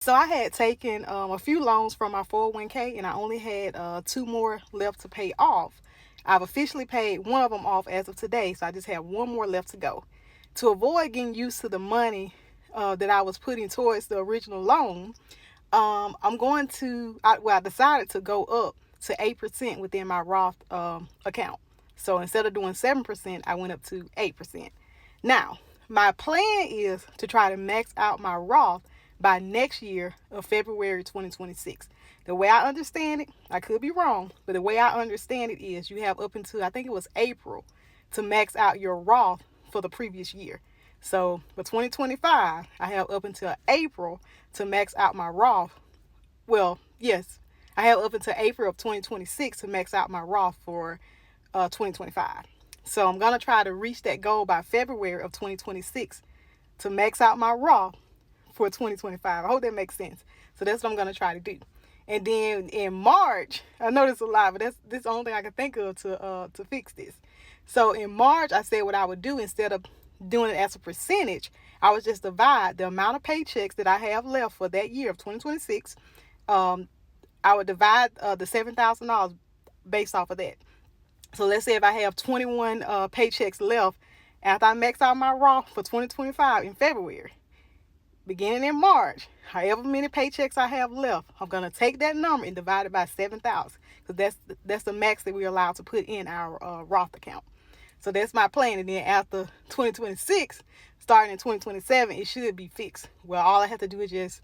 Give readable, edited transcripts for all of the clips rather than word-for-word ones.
So I had taken a few loans from my 401k, and I only had 2 more left to pay off. I've officially paid one of them off as of today, so I just have one more left to go. To avoid getting used to the money that I was putting towards the original loan, I decided to go up to 8% within my Roth account. So instead of doing 7%, I went up to 8%. Now, my plan is to try to max out my Roth by next year of February 2026. The way I understand it, I could be wrong, but the way I understand it is you have up until, I think it was April, to max out your Roth for the previous year. So for 2025, I have up until April to max out my Roth. Well, yes, I have up until April of 2026 to max out my Roth for 2025. So I'm going to try to reach that goal by February of 2026 to max out my Roth for 2025. I hope that makes sense. So that's what I'm going to try to do. And then in March, I know this a lot, but this the only thing I can think of to fix this. So in March, I said what I would do instead of doing it as a percentage, I would just divide the amount of paychecks that I have left for that year of 2026. I would divide the $7,000 based off of that. So let's say if I have 21 paychecks left after I max out my Roth for 2025 in February, beginning in March, however many paychecks I have left, I'm going to take that number and divide it by 7,000, because that's the max that we're allowed to put in our Roth account. So that's my plan. And then after 2026, starting in 2027, it should be fixed. Well, all I have to do is just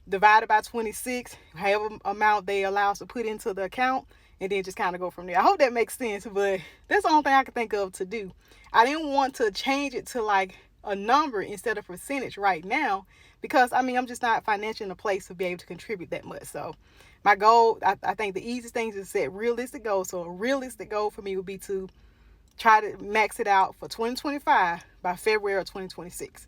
divide it by 26, however amount they allow us to put into the account, and then just kind of go from there. I hope that makes sense, but that's the only thing I can think of to do. I didn't want to change it to like a number instead of percentage right now, because I'm just not financially in a place to be able to contribute that much. So my goal, I think the easiest thing is to set realistic goals. So a realistic goal for me would be to try to max it out for 2025 by February of 2026.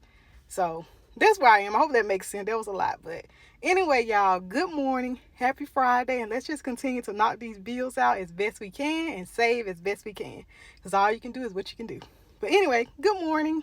So that's where I am. I hope that makes sense. That was a lot. But anyway, y'all, good morning. Happy Friday. And let's just continue to knock these bills out as best we can and save as best we can. Because all you can do is what you can do. But anyway, good morning.